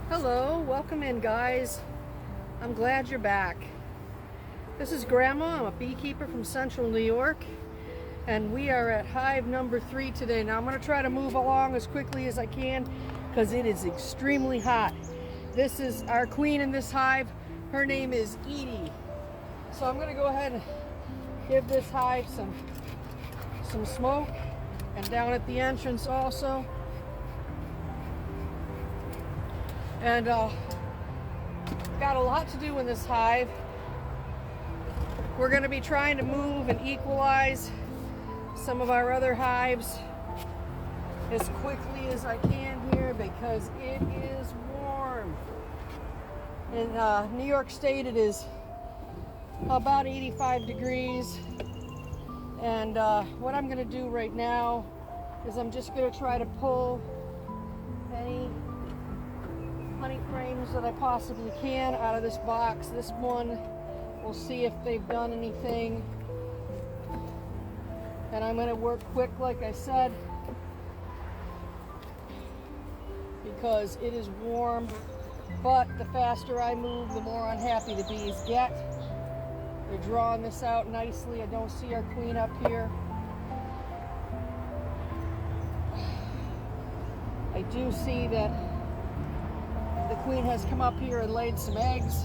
Hello, welcome in guys. I'm glad you're back. This is Grandma. I'm a beekeeper from Central New York, and we are at hive number 3 today. Now I'm going to try to move along as quickly as I can because it is extremely hot. This is our queen in this hive. Her name is Edie. So I'm going to go ahead and give this hive some smoke, and down at the entrance also. And got a lot to do in this hive. We're going to be trying to move and equalize some of our other hives as quickly as I can here because it is warm. In New York State it is about 85 degrees. And what I'm going to do right now is I'm just going to try to pull any honey frames that I possibly can out of this box. This one, we'll see if they've done anything. And I'm going to work quick, like I said, because it is warm. But the faster I move, the more unhappy the bees get. They're drawing this out nicely. I don't see our queen up here. I do see that the queen has come up here and laid some eggs,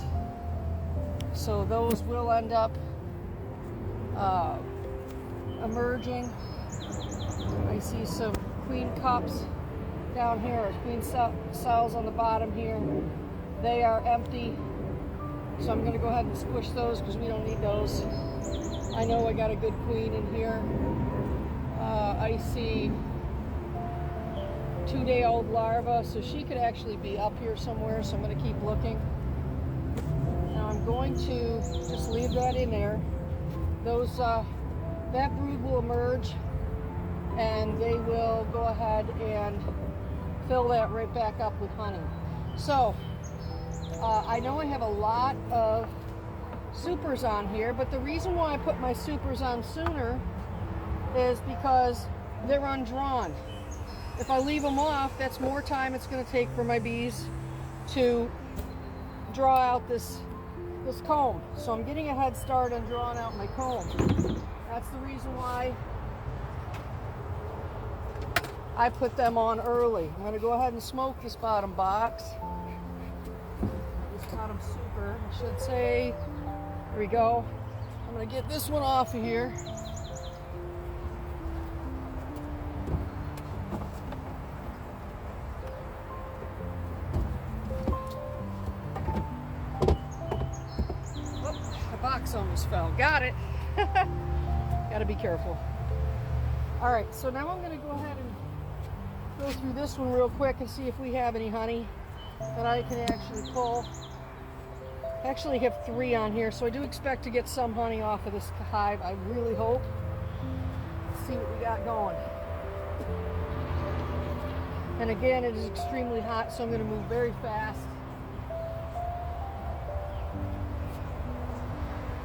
so those will end up emerging. I see some queen cups down here, or queen cells on the bottom here. They are empty, so I'm going to go ahead and squish those because we don't need those. I know I got a good queen in here. I see 2-day-old larva, so she could actually be up here somewhere, so I'm going to keep looking. Now I'm going to just leave that in there. Those that brood will emerge, and they will go ahead and fill that right back up with honey. So I know I have a lot of supers on here, but the reason why I put my supers on sooner is because they're undrawn. If I leave them off, that's more time it's going to take for my bees to draw out this comb. So I'm getting a head start on drawing out my comb. That's the reason why I put them on early. I'm going to go ahead and smoke this bottom box. This bottom super, I should say. There we go. I'm going to get this one off of here. Box almost fell. Got it. Got to be careful. All right, so now I'm going to go ahead and go through this one real quick and see if we have any honey that I can actually pull. I actually have 3 on here, so I do expect to get some honey off of this hive. I really hope. Let's see what we got going. And again, it is extremely hot, so I'm going to move very fast.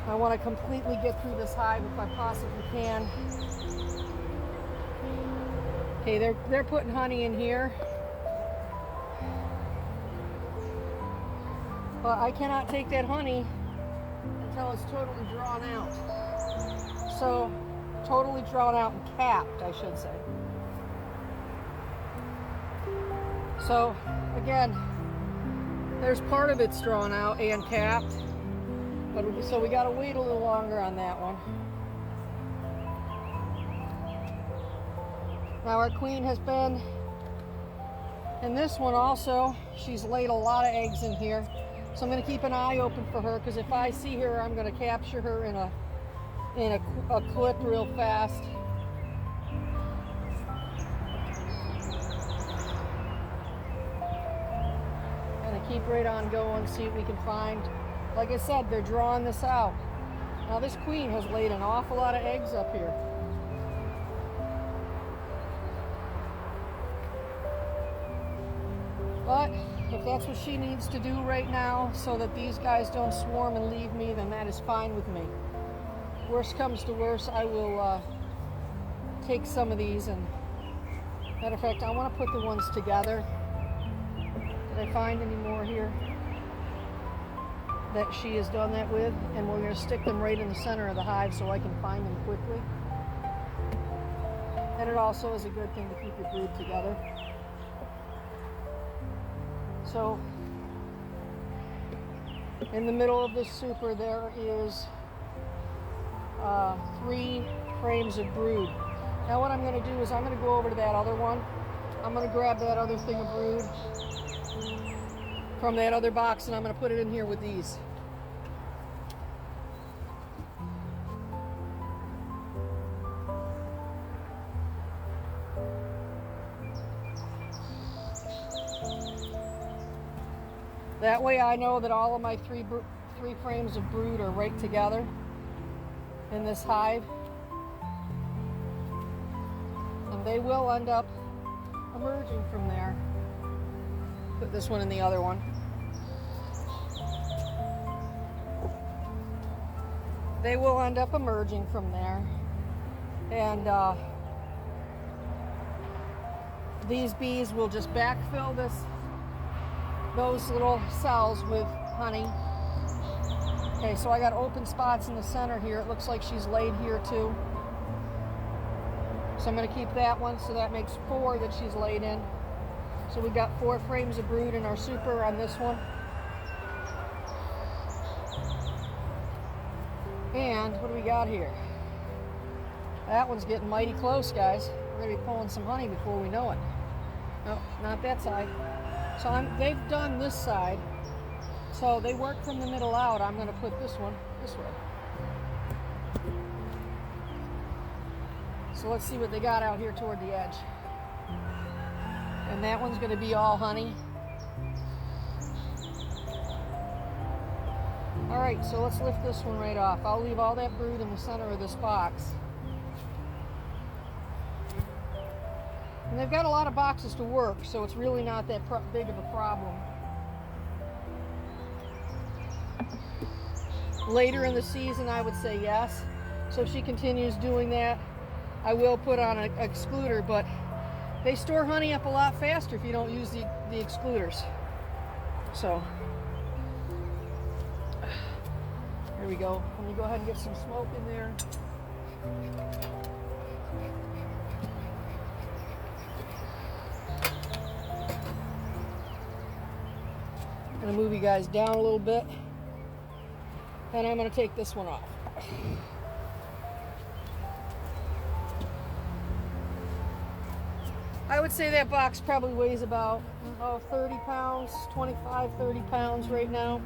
I want to completely get through this hive if I possibly can. Okay, they're putting honey in here. But I cannot take that honey until it's totally drawn out. So, totally drawn out and capped, I should say. So, again, there's part of it's drawn out and capped. So we got to wait a little longer on that one. Now our queen has been in this one also. She's laid a lot of eggs in here. So I'm going to keep an eye open for her, because if I see her, I'm going to capture her in a clip real fast. Going to keep right on going, see what we can find. Like I said, they're drawing this out. Now this queen has laid an awful lot of eggs up here. But if that's what she needs to do right now so that these guys don't swarm and leave me, then that is fine with me. Worst comes to worst, I will take some of these and, matter of fact, I want to put the ones together. Did I find any more here that she has done that with? And we're going to stick them right in the center of the hive so I can find them quickly. And it also is a good thing to keep your brood together. So in the middle of this super there is 3 frames of brood. Now what I'm going to do is I'm going to go over to that other one. I'm going to grab that other thing of brood from that other box and I'm going to put it in here with these. That way I know that all of my three frames of brood are right together in this hive. And they will end up emerging from there. Put this one in the other one. They will end up emerging from there. And these bees will just backfill those little cells with honey. Okay, so I got open spots in the center here. It looks like she's laid here too. So I'm going to keep that one, so that makes 4 that she's laid in. So we got 4 frames of brood in our super on this one. And what do we got here? That one's getting mighty close, guys. We're going to be pulling some honey before we know it. No, not that side. So they've done this side. So they work from the middle out. I'm going to put this one this way. So let's see what they got out here toward the edge. And that one's going to be all honey. All right, so let's lift this one right off. I'll leave all that brood in the center of this box. And they've got a lot of boxes to work, so it's really not that big of a problem. Later in the season, I would say yes. So if she continues doing that, I will put on an excluder, but they store honey up a lot faster if you don't use the excluders. So, here we go. Let me go ahead and get some smoke in there. I'm going to move you guys down a little bit, and I'm going to take this one off. I would say that box probably weighs about 30 pounds, 25, 30 pounds right now.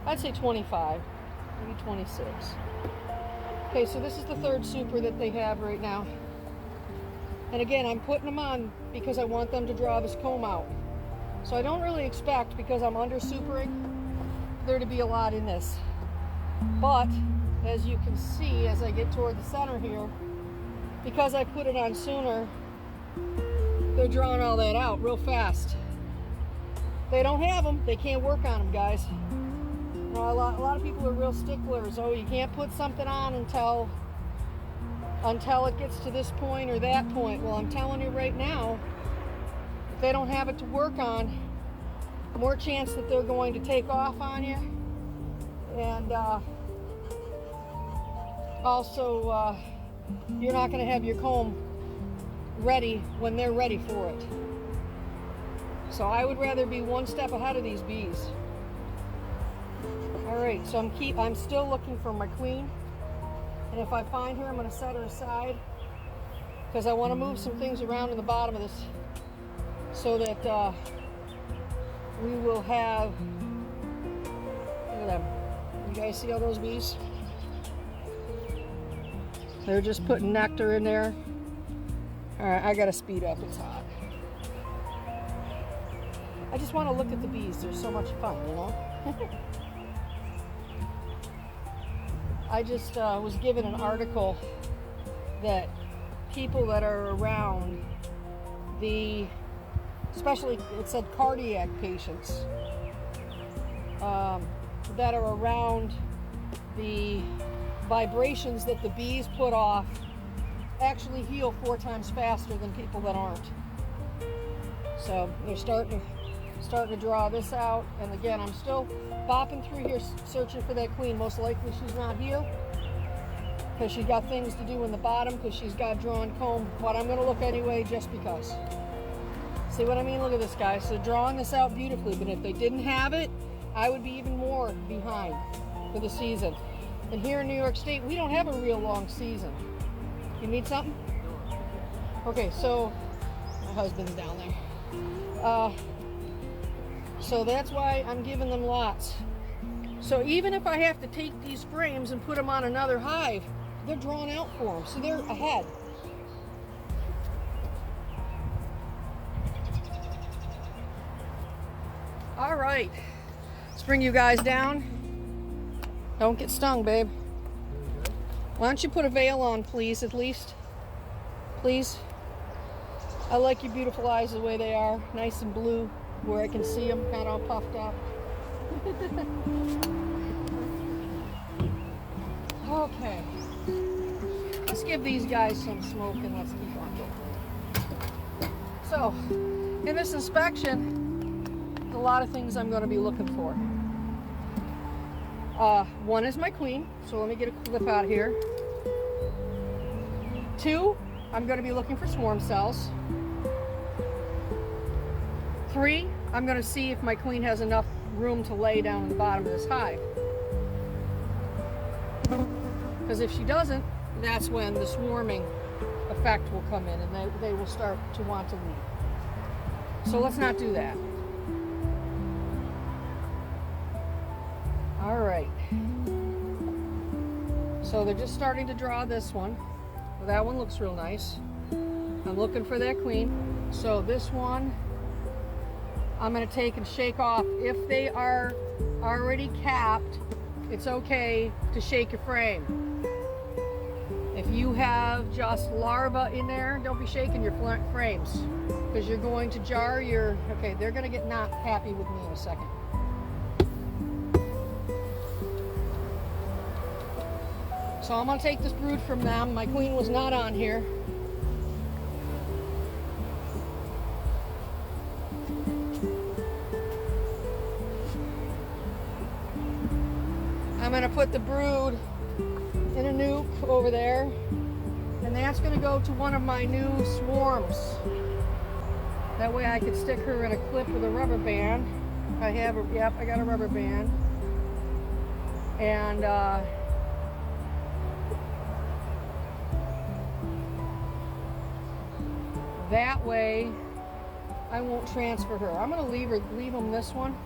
I'd say 25, maybe 26. Okay, so this is the 3rd super that they have right now. And again, I'm putting them on because I want them to draw this comb out. So I don't really expect, because I'm under supering, there to be a lot in this. But as you can see, as I get toward the center here, because I put it on sooner, they're drawing all that out real fast. They don't have them, they can't work on them, guys. You know, a lot of people are real sticklers. Oh, you can't put something on until it gets to this point or that point. Well, I'm telling you right now, if they don't have it to work on, more chance that they're going to take off on you. And also, you're not going to have your comb ready when they're ready for it. So I would rather be one step ahead of these bees. All right, so I'm still looking for my queen, and if I find her, I'm going to set her aside because I want to move some things around in the bottom of this so that we will have. Look at them. You guys see all those bees? They're just putting nectar in there. All right, I gotta speed up, it's hot. I just want to look at the bees, they're so much fun, you know? I just was given an article that people that are around especially it said cardiac patients, that are around the vibrations that the bees put off actually heal 4 times faster than people that aren't. So they're starting starting to draw this out. And again, I'm still bopping through here searching for that queen. Most likely she's not here because she's got things to do in the bottom because she's got drawn comb. But I'm going to look anyway just because. See what I mean? Look at this, guys. So drawing this out beautifully, but if they didn't have it, I would be even more behind for the season. And here in New York State, we don't have a real long season. You need something? Okay, so my husband's down there. So that's why I'm giving them lots. So even if I have to take these frames and put them on another hive, they're drawn out for them, so they're ahead. All right, let's bring you guys down. Don't get stung, babe. Why don't you put a veil on, please, at least? Please. I like your beautiful eyes the way they are, nice and blue, where I can see them, not all puffed up. Okay. Let's give these guys some smoke and let's keep on going. So, in this inspection, there's a lot of things I'm going to be looking for. One is my queen, so let me get a clip out here. 2, I'm going to be looking for swarm cells. 3, I'm going to see if my queen has enough room to lay down in the bottom of this hive. Because if she doesn't, that's when the swarming effect will come in and they will start to want to leave. So let's not do that. All right. So they're just starting to draw this one. Well, that one looks real nice. I'm looking for that queen. So this one, I'm going to take and shake off. If they are already capped, it's okay to shake your frame. If you have just larvae in there, don't be shaking your frames because you're going to jar your, okay, they're going to get not happy with me in a second. So I'm going to take this brood from them. My queen was not on here. I'm going to put the brood in a nuke over there, and that's going to go to one of my new swarms. That way I could stick her in a clip with a rubber band. I have a, yep, I got a rubber band. And that way I won't transfer her. I'm going to leave them this one.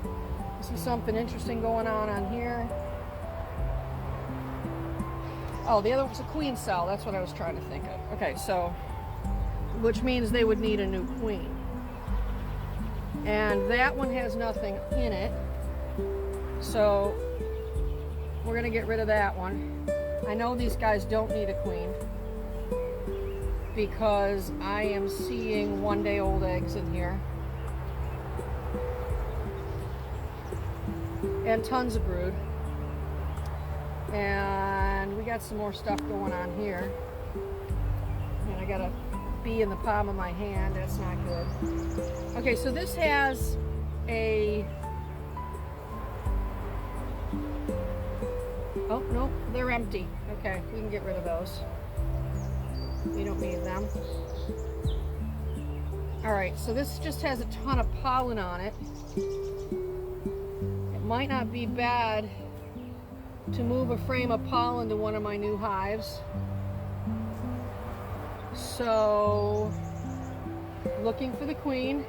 I see something interesting going on here. Oh, the other one's a queen cell. That's what I was trying to think of. Okay, so, which means they would need a new queen. And that one has nothing in it. So, we're going to get rid of that one. I know these guys don't need a queen because I am seeing one-day-old eggs in here. And tons of brood. And we got some more stuff going on here. And I got a bee in the palm of my hand. That's not good. Okay, so this has a... Oh, no, they're empty. Okay, we can get rid of those. We don't need them. All right, so this just has a ton of pollen on it. It might not be bad to move a frame of pollen to one of my new hives. So, looking for the queen.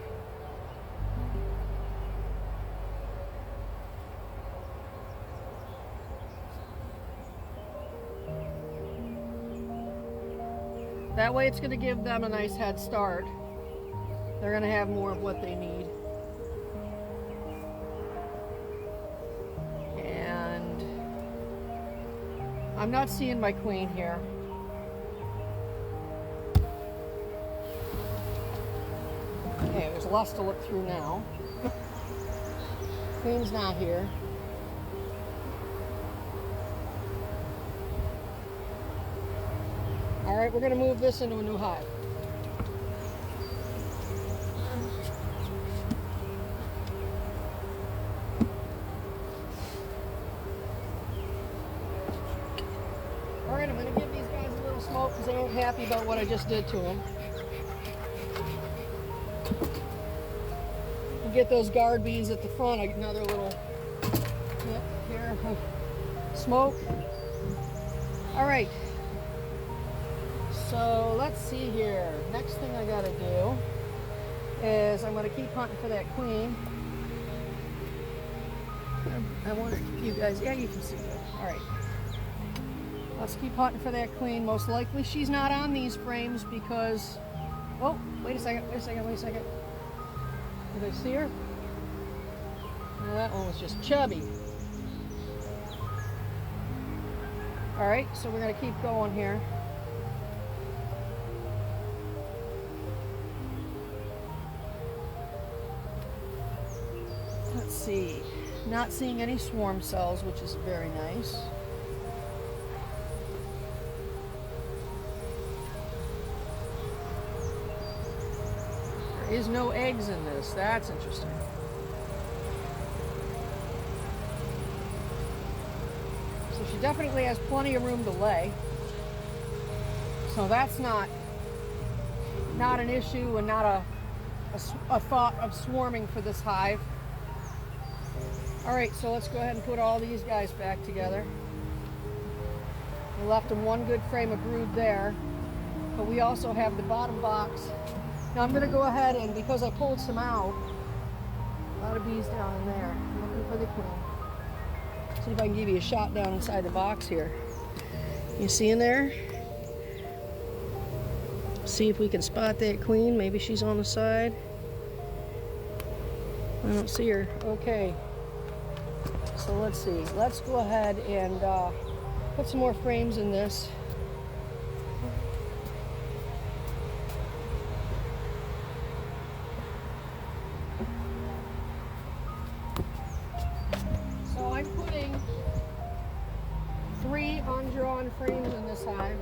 That way it's going to give them a nice head start. They're going to have more of what they need. I'm not seeing my queen here. Okay, there's lots to look through now. Queen's not here. All right, we're going to move this into a new hive. because they ain't happy about what I just did to them. You get those guard bees at the front, another little hit here of smoke. All right, so let's see here. Next thing I gotta do is I'm gonna keep hunting for that queen. I want you guys, yeah, you can see it. All right, let's keep hunting for that queen. Most likely she's not on these frames because, oh, wait a second. Did I see her? No, that one was just chubby. All right, so we're gonna keep going here. Let's see. Not seeing any swarm cells, which is very nice. There is no eggs in this. That's interesting. So she definitely has plenty of room to lay. So that's not an issue and not a thought of swarming for this hive. All right, so let's go ahead and put all these guys back together. We left them one good frame of brood there, but we also have the bottom box. Now I'm gonna go ahead and, because I pulled some out, a lot of bees down in there. I'm looking for the queen. See if I can give you a shot down inside the box here. You see in there? See if we can spot that queen. Maybe she's on the side. I don't see her. Okay. So let's see. Let's go ahead and put some more frames in this. So I'm putting 3 undrawn frames in this hive.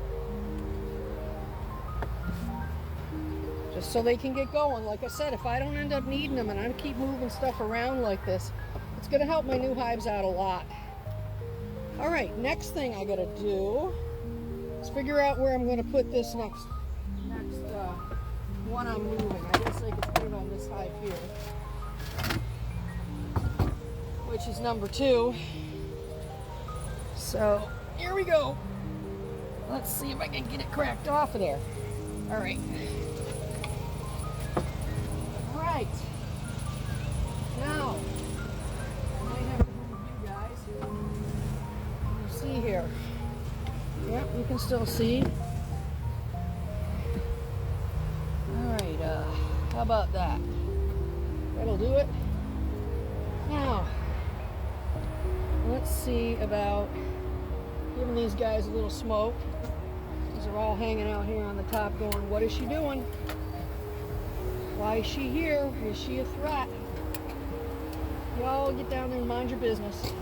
Just so they can get going. Like I said, if I don't end up needing them and I keep moving stuff around like this, it's going to help my new hives out a lot. All right, next thing I got to do is figure out where I'm going to put this next one I'm moving. I guess I could put it on this hive here, which is number 2. So here we go. Let's see if I can get it cracked off of there. All right. All right. Now, see here. Yep, you can still see. Alright, how about that? That'll do it. Now, let's see about giving these guys a little smoke. These are all hanging out here on the top going, what is she doing? Why is she here? Is she a threat? Y'all get down there and mind your business.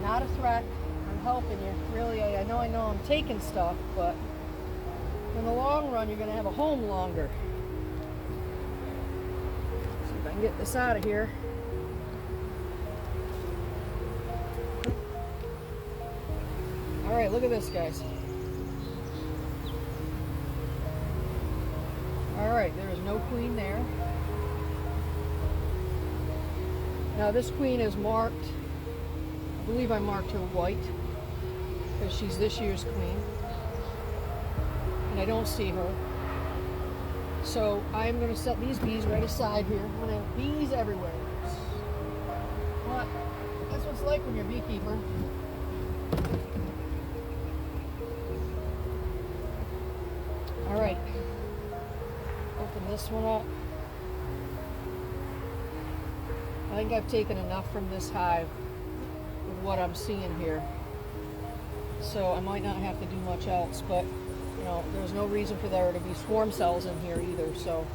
Not a threat. I'm helping you. Really, I know I'm taking stuff, but in the long run, you're going to have a home longer. See if I can get this out of here. All right, look at this, guys. All right, there is no queen there. Now this queen is marked. I believe I marked her white because she's this year's queen, and I don't see her. So I'm going to set these bees right aside here. I'm going to have bees everywhere. But that's what it's like when you're a beekeeper. All right, open this one up. I think I've taken enough from this hive with what I'm seeing here, so I might not have to do much else, but you know, there's no reason for there to be swarm cells in here either, so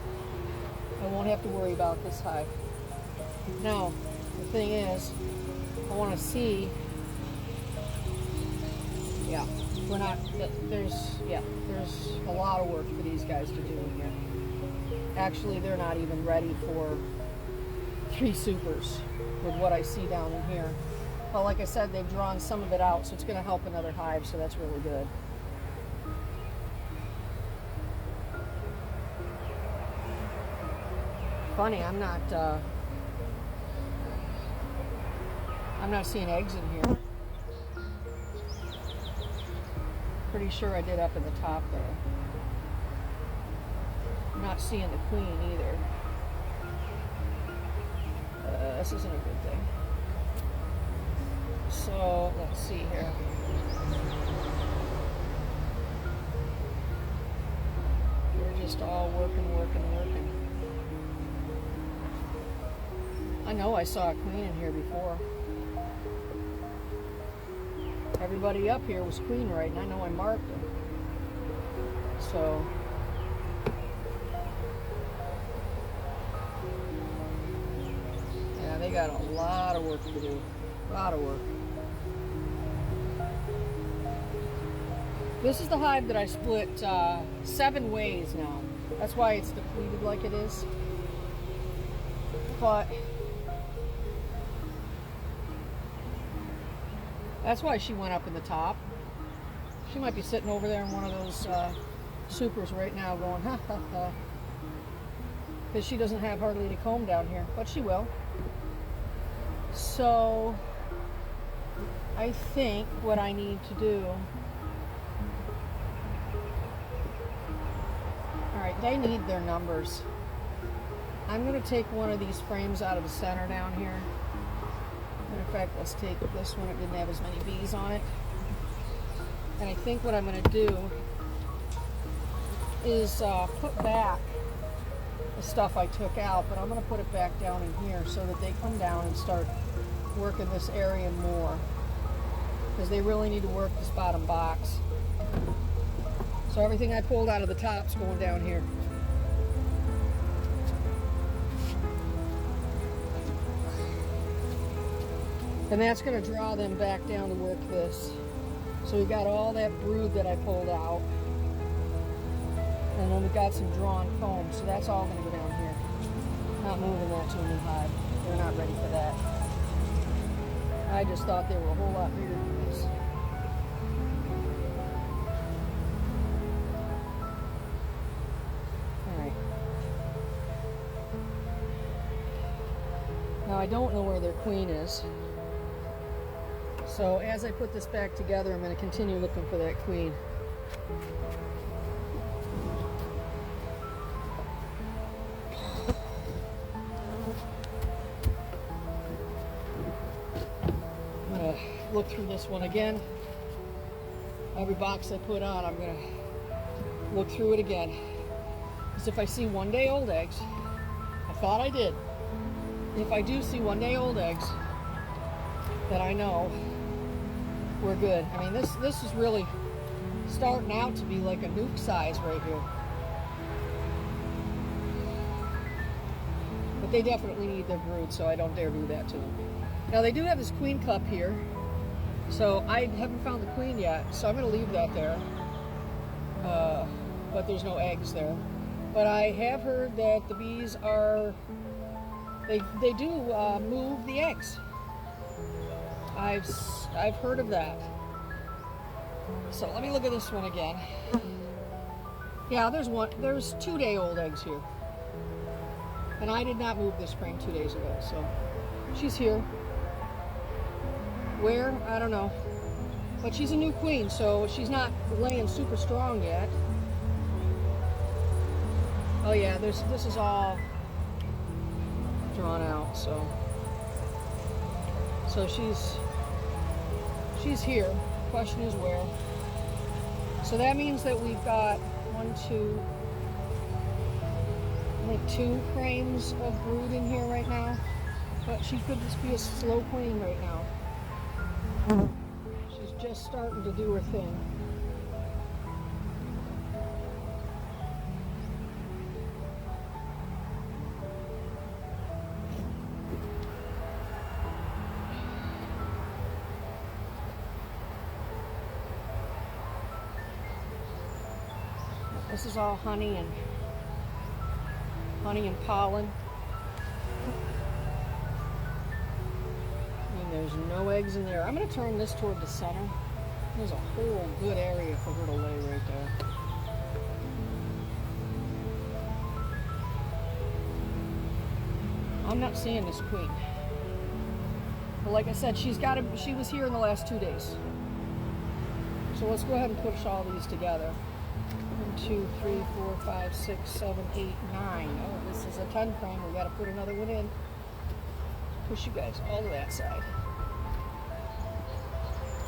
I won't have to worry about this hive. Now the thing is, I want to see, there's a lot of work for these guys to do in here. Actually, they're not even ready for 3 supers with what I see down in here. Well, like I said, they've drawn some of it out, so it's going to help another hive, so that's really good. Funny, I'm not seeing eggs in here. Pretty sure I did up in the top there. I'm not seeing the queen either. This isn't a good thing. So let's see here. We're just all working. I know I saw a queen in here before. Everybody up here was queen right, and I know I marked them. So yeah, they got a lot of work to do. A lot of work. This is the hive that I split 7 ways now. That's why it's depleted like it is. But that's why she went up in the top. She might be sitting over there in one of those supers right now going, ha ha ha. Because she doesn't have hardly any comb down here, but she will. So I think what I need to do, alright, they need their numbers. I'm going to take one of these frames out of the center down here. In fact, let's take this one. It didn't have as many bees on it. And I think what I'm going to do is put back the stuff I took out, but I'm going to put it back down in here so that they come down and start working this area more, because they really need to work this bottom box. So everything I pulled out of the top's going down here. And that's going to draw them back down to work this. So we got all that brood that I pulled out. And then we got some drawn comb. So that's all going to go down here. Not moving that to a new hive. They're not ready for that. I just thought they were a whole lot bigger than this. Alright. Now I don't know where their queen is. So as I put this back together, I'm going to continue looking for that queen. I'm going to look through this one again. Every box I put on, I'm going to look through it again. Because if I see 1-day-old eggs, I thought I did. If I do see 1-day-old eggs, then I know we're good. I mean, this is really starting out to be like a nuke size right here. But they definitely need their brood, so I don't dare do that to them. Now they do have this queen cup here, so I haven't found the queen yet, so I'm going to leave that there. But there's no eggs there. But I have heard that the bees are, they do move the eggs. I've heard of that. So let me look at this one again. Yeah, there's 2-day-old eggs here. And I did not move this frame 2 days ago, so she's here. Where? I don't know. But she's a new queen, so she's not laying super strong yet. Oh yeah, this is all drawn out, so she's here. Question is where. So that means that we've got 2 frames of brood in here right now. But she could just be a slow queen right now. She's just starting to do her thing. This is all honey and pollen. And There's no eggs in there. I'm going to turn this toward the center. There's a whole good area for her to lay right there. I'm not seeing this queen. But like I said, she was here in the last 2 days. So let's go ahead and push all these together. 1, 2, 3, 4, 5, 6, 7, 8, 9. Oh, this is a 10 frame. We got to put another one in. Push you guys all to that side.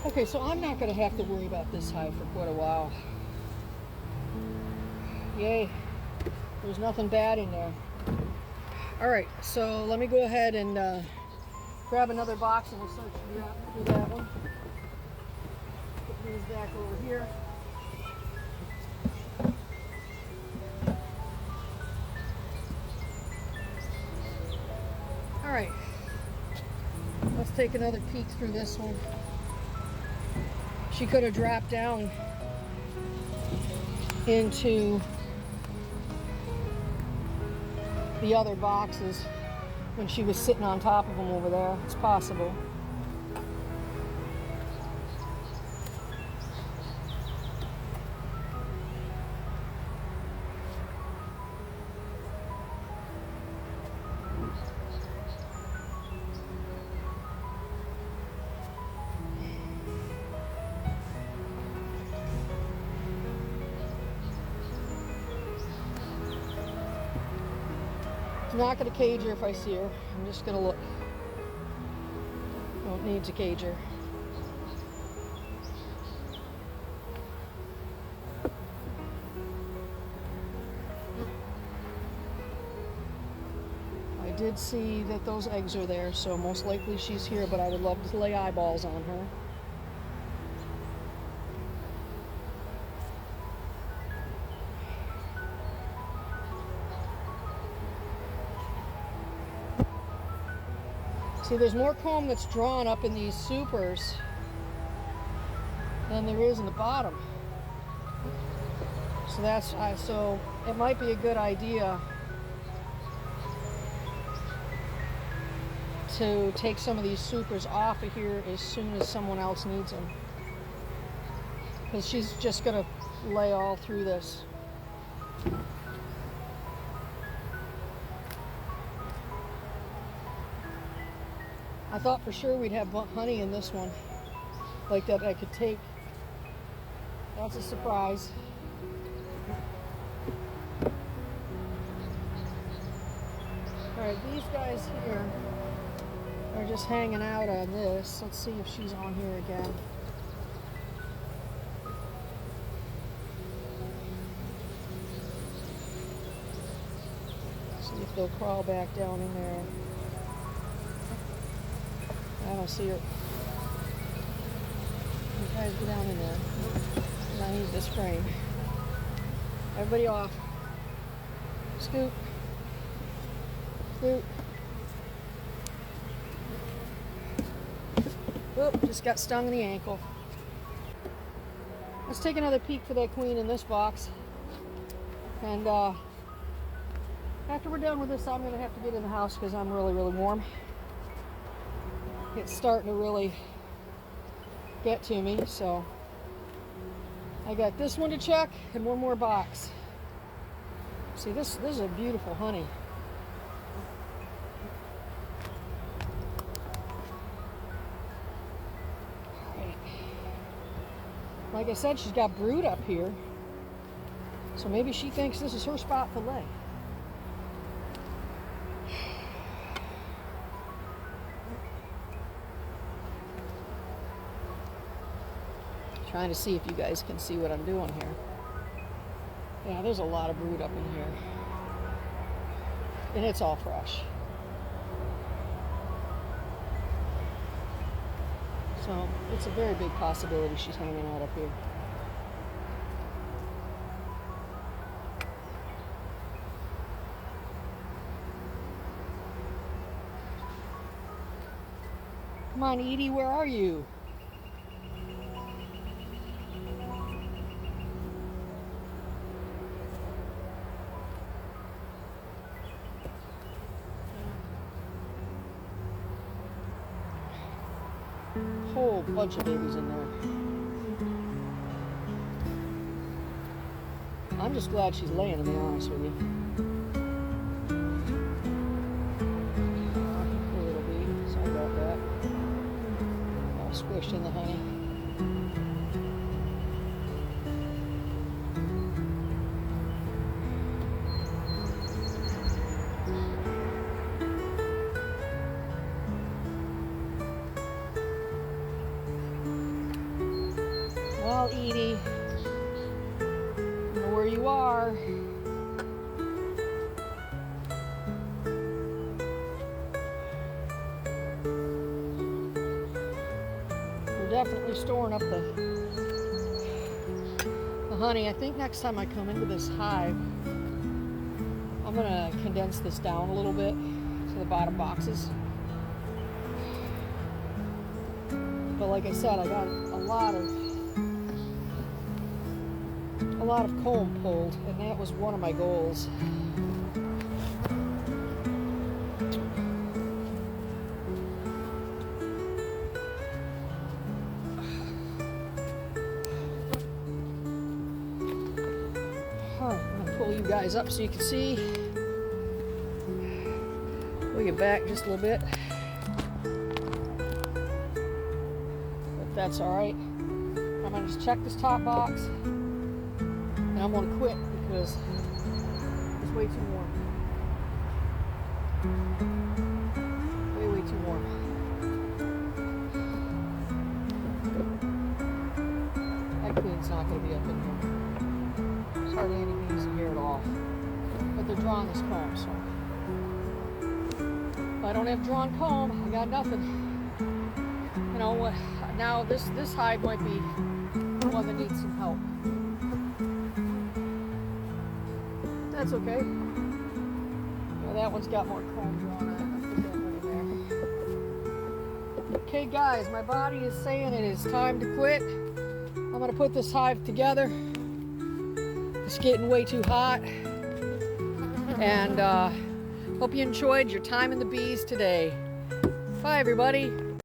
Okay, so I'm not going to have to worry about this hive for quite a while. Yay. There's nothing bad in there. All right, so let me go ahead and grab another box and we'll start through that one. Put these back over here. All right, let's take another peek through this one. She could have dropped down into the other boxes when she was sitting on top of them over there. It's possible. I'm not going to cage her if I see her. I'm just going to look. Don't need to cage her. I did see that those eggs are there, so most likely she's here, but I would love to lay eyeballs on her. See, there's more comb that's drawn up in these supers than there is in the bottom. So so it might be a good idea to take some of these supers off of here as soon as someone else needs them, because she's just gonna lay all through this. I thought for sure we'd have honey in this one, like that I could take. That's a surprise. All right, these guys here are just hanging out on this. Let's see if she's on here again. See if they'll crawl back down in there. I don't see her. You guys go down in there. And I need this frame. Everybody off. Scoot. Scoot. Oop, just got stung in the ankle. Let's take another peek for that queen in this box. And after we're done with this, I'm going to have to get in the house because I'm really, really warm. It's starting to really get to me, so I got this one to check and one more box. See, this is a beautiful honey. Right. Like I said, she's got brood up here, so maybe she thinks this is her spot to lay. Trying to see if you guys can see what I'm doing here. Yeah, there's a lot of brood up in here. And it's all fresh. So it's a very big possibility she's hanging out up here. Come on, Edie, where are you? bunch of babies in there. I'm just glad she's laying, to be honest with you. Poor little bee. Sorry about that. All squished in the honey. Well, Edie, you know where you are. We're definitely storing up the honey. I think next time I come into this hive, I'm gonna condense this down a little bit to the bottom boxes. But like I said, I got a lot of comb pulled, and that was one of my goals. I'm gonna pull you guys up so you can see. Pull you back just a little bit. But that's all right. I'm gonna just check this top box. And I'm going to quit because it's way too warm. Way too warm. That queen's not going to be up in here. There's hardly any bees here at all. But they're drawing this comb, so. If I don't have drawn comb, I got nothing. You know what? Now this hive might be one that needs some help. That's okay. Well, that one's got more comb drawn on it. I'll put that one in there. Okay, guys, my body is saying it is time to quit. I'm gonna put this hive together. It's getting way too hot. And hope you enjoyed your time in the bees today. Bye, everybody.